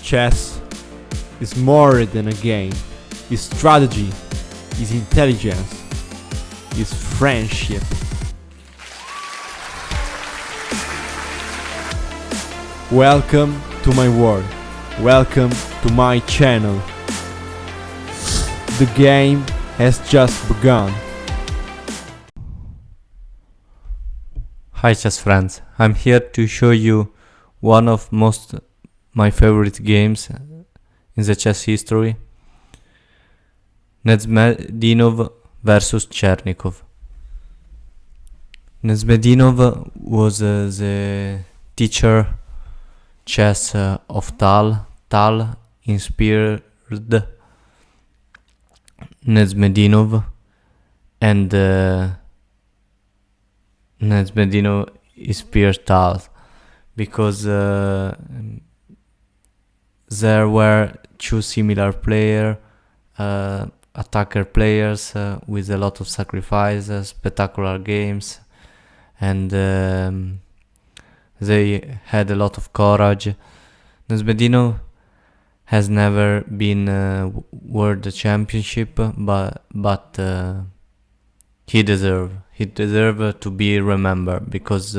Chess is more than a game. It's strategy, it's intelligence, it's friendship. Welcome to my world. Welcome to my channel. The game has just begun. Hi chess friends, I'm here to show you one of my favorite games in the chess history. Nezhmetdinov versus Chernikov. Nezhmetdinov was the teacher chess of Tal. Tal inspired Nezhmetdinov, and Nezhmetdinov inspired Tal because there were two similar players, attacker players with a lot of sacrifices, spectacular games, and they had a lot of courage. Nezhmetdinov has never been world championship, but he deserved to be remembered because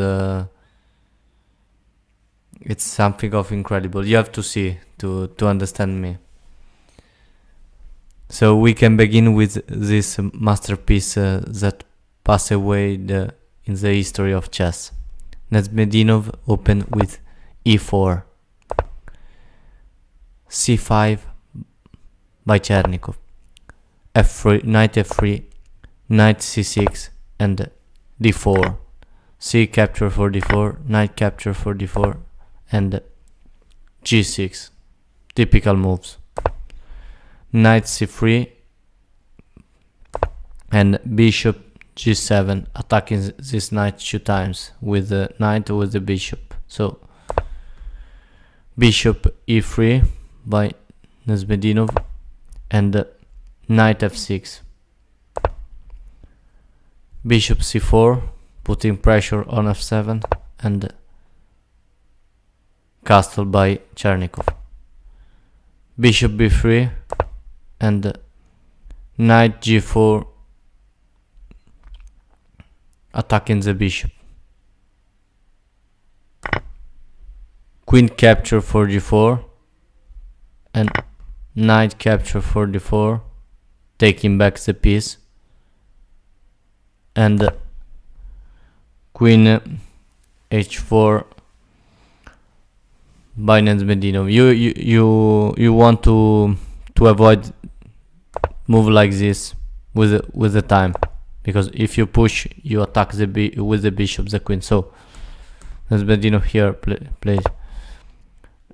it's something of incredible. You have to see to understand me. So we can begin with this masterpiece that passed away in the history of chess. Nezhmetdinov opened with e4, c5 by Chernikov, f3, knight f3, knight c6, and d4, c capture for d4, knight capture for d4, and g6, typical moves. Knight c3 and bishop g7, attacking this knight two times with the knight with the bishop. So bishop e3 by Nezhmetdinov and knight f6, bishop c4, putting pressure on f7, and castle by Chernikov, bishop b3 and knight g4, attacking the bishop, queen capture for g4 and knight capture for d4, taking back the piece, and queen h4 by Nezhmetdinov. You want to avoid move like this with the time, because if you push, you attack with the bishop the queen. So Nezhmetdinov here plays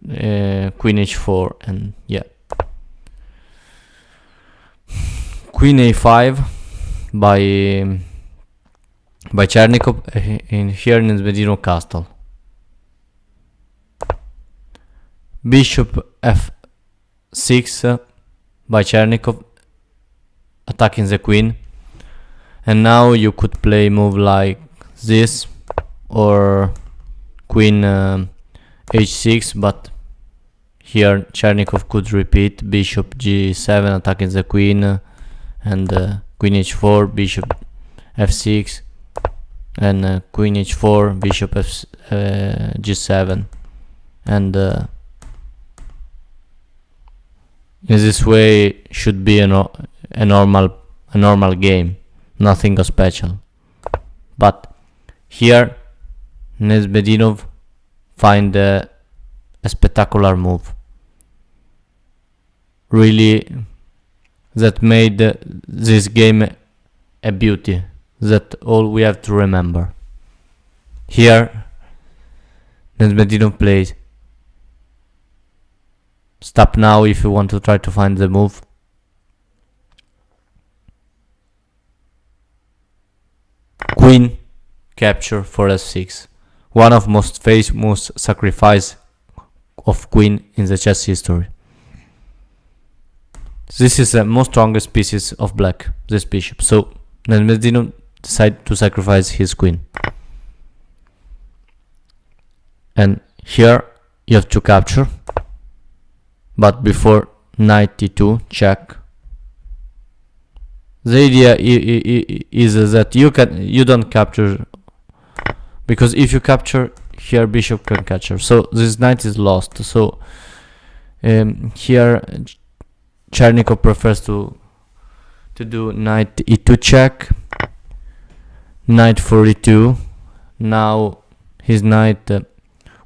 queen h4, and yeah, queen a5 by Chernikov, in here Nezhmetdinov castle, bishop f6 by Chernikov, attacking the queen. And now you could play move like this, or queen h6, but here Chernikov could repeat bishop g7, attacking the queen, and queen h4, bishop f6, and queen h4, bishop g7, and in this way should be a normal game, nothing special. But here Nezhmetdinov find a spectacular move, really, that made this game a beauty that all we have to remember. Here Nezhmetdinov plays stop now if you want to try to find the move, queen capture for f6, one of most famous sacrifice of queen in the chess history. This is the most strongest pieces of black, this bishop. So Nezhmetdinov decided to sacrifice his queen, and here you have to capture, but before knight e2 check. The idea is that you don't capture, because if you capture here, bishop can capture, so this knight is lost. So here Chernikov prefers to do knight e2 check, knight for e2. Now his knight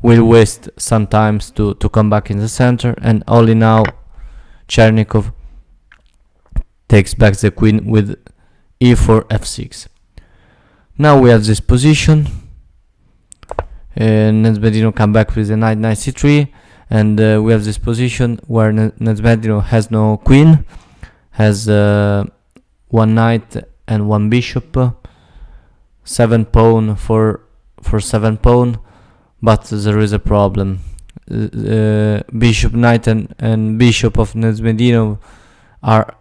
will waste some time to come back in the center, and only now Chernikov takes back the queen with e4 f6. Now we have this position. Nezhmetdinov come back with the knight c3, and we have this position where Nezhmetdinov has no queen, has one knight and one bishop, 7 pawn for 7 pawn, but there is a problem. Bishop, knight and bishop of Nezhmetdinov are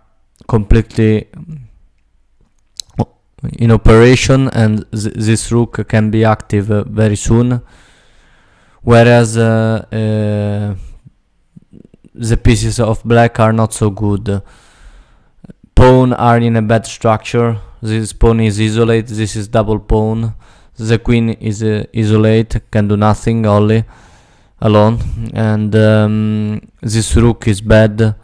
completely in operation, and this rook can be active very soon, whereas the pieces of black are not so good. Pawn are in a bad structure. This pawn is isolated, this is double pawn. The queen is isolated, can do nothing, only alone, and this rook is bad.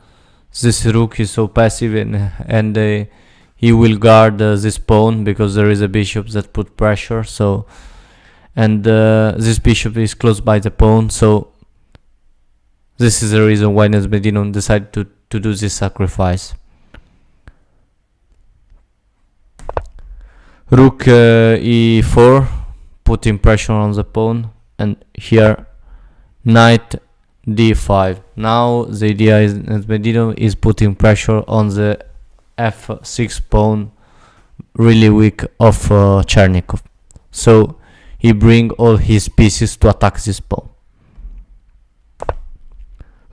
This rook is so passive, and he will guard this pawn because there is a bishop that put pressure. So, and this bishop is close by the pawn. So this is the reason why Nezhmetdinov decided to do this sacrifice. Rook e4, putting pressure on the pawn, and here knight d5. Now the idea is Nezhmetdinov is putting pressure on the f6 pawn, really weak of Chernikov. So he bring all his pieces to attack this pawn.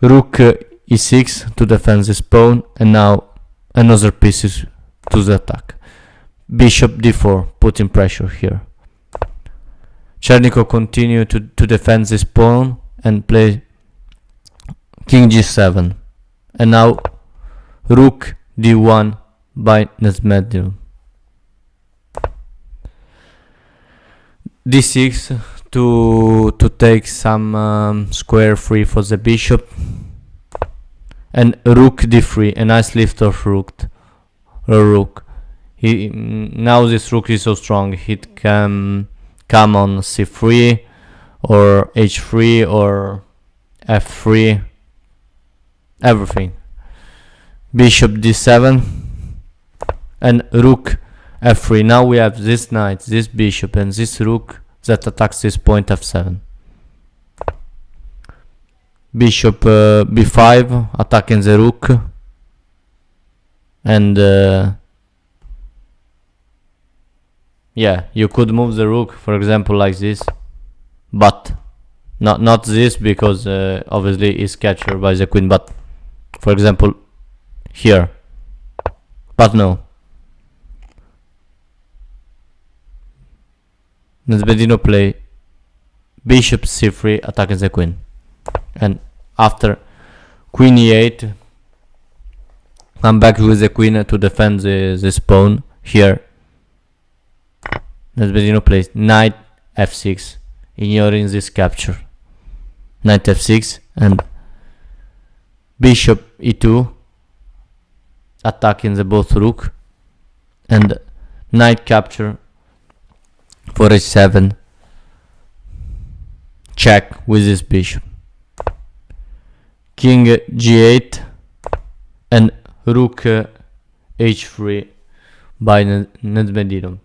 Rook e6 to defend this pawn, and now another pieces to the attack. Bishop d4, putting pressure here. Chernikov continue to defend this pawn and play king g7, and now rook d1 by Nezhmetdinov. d6 to take some square free for the bishop, and rook d3, a nice lift of rook. Now this rook is so strong, it can come on c3 or h3 or f3, everything. Bishop d7 and rook f3. Now we have this knight, this bishop, and this rook that attacks this point f7. Bishop b5, attacking the rook, and yeah, you could move the rook, for example, like this, but not this, because obviously it's captured by the queen, but for example here, but no. Nezhmetdinov play bishop c3, attacking the queen, and after queen e8, come back with the queen to defend this pawn. Here Nezhmetdinov plays knight f6, ignoring this capture. Knight f6 and bishop e2, attacking the both rook, and knight capture for h7, check with this bishop. King g8 and rook h3 by Nezhmetdinov.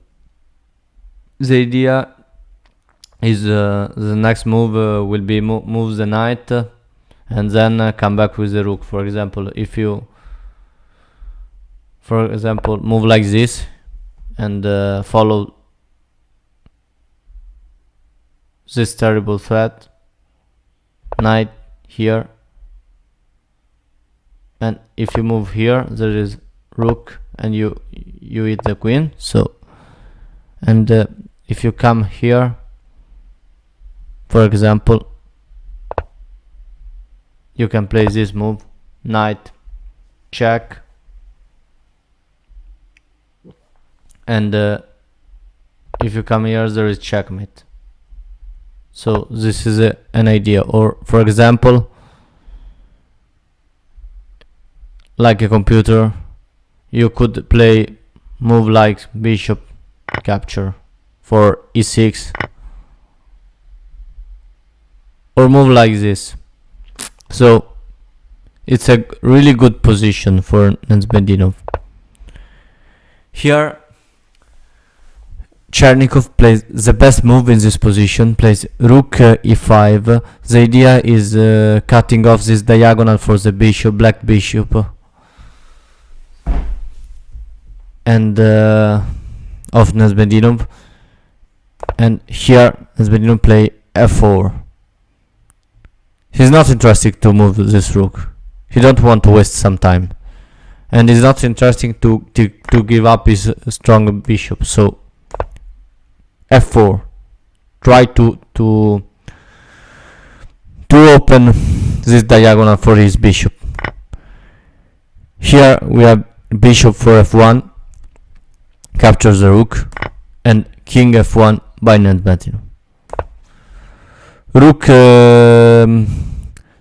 The idea is the next move will be move the knight and then come back with the rook. For example, if you move like this and follow this terrible threat, knight here, and if you move here, there is rook and you hit the queen. So, and if you come here, for example, you can play this move, knight check, and if you come here there is checkmate. So this is an idea. Or for example, like a computer, you could play move like bishop capture for e6, or move like this. So it's a really good position for Nezhmetdinov. Here Chernikov plays the best move in this position, plays rook e5. The idea is cutting off this diagonal for the bishop, black bishop, and of Nezhmetdinov. And here Nezhmetdinov play f4. He's not interested to move this rook. He don't want to waste some time, and it's not interesting to give up his strong bishop. So f4, try to open this diagonal for his bishop. Here we have bishop for f1, captures the rook, and king f1 by Nezhmetdinov. Rook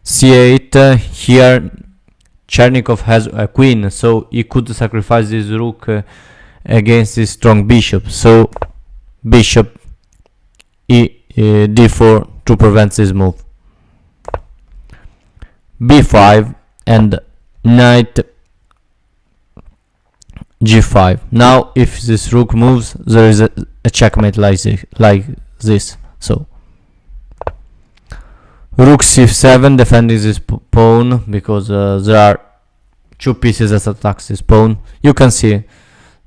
c8. Here Chernikov has a queen, so he could sacrifice this rook against this strong bishop. So bishop d4 to prevent this move. b5 and knight g5. Now if this rook moves, there is a checkmate like this. So rook c7, defending this pawn, because there are two pieces that attack this pawn. You can see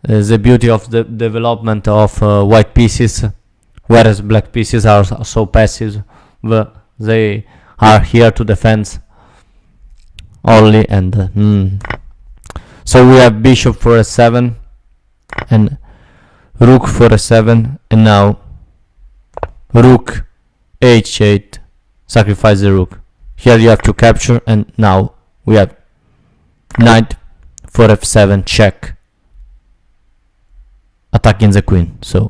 the beauty of the development of white pieces, whereas black pieces are so passive, but they are here to defend only. And so we have bishop for a7 and rook for a7, and now rook h8, sacrifice the rook. Here you have to capture, and now we have knight for f7 check, attacking the queen. So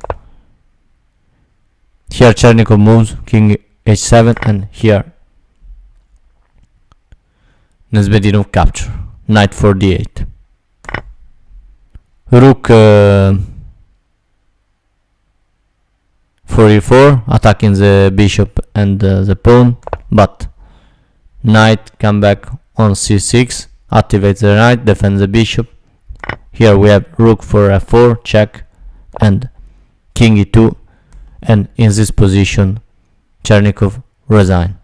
here Chernikov moves king h7, and here Nezhmetdinov capture, knight for d8. Rook for e4, attacking the bishop and the pawn, but knight come back on c6, activate the knight, defend the bishop. Here we have rook for f4 check, and king e2, and in this position Chernikov resign.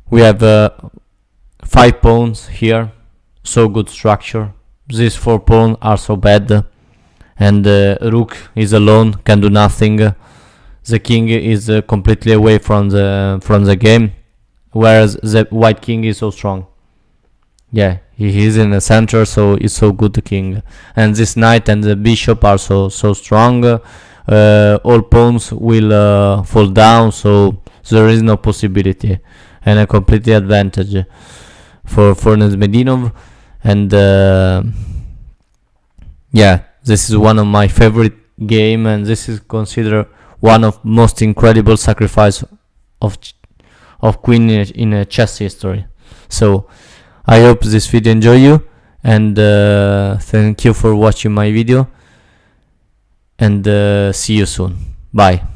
We have 5 pawns here, so good structure. These 4 pawns are so bad, and rook is alone, can do nothing. The king is completely away from the game, whereas the white king is so strong. Yeah, he is in the center, so it's so good, the king. And this knight and the bishop are so strong. All pawns will fall down, so there is no possibility, and a complete advantage for Nezhmetdinov. And yeah, this is one of my favorite game, and this is considered one of most incredible sacrifice of queen in chess history. So I hope this video enjoy you, and thank you for watching my video, and see you soon. Bye.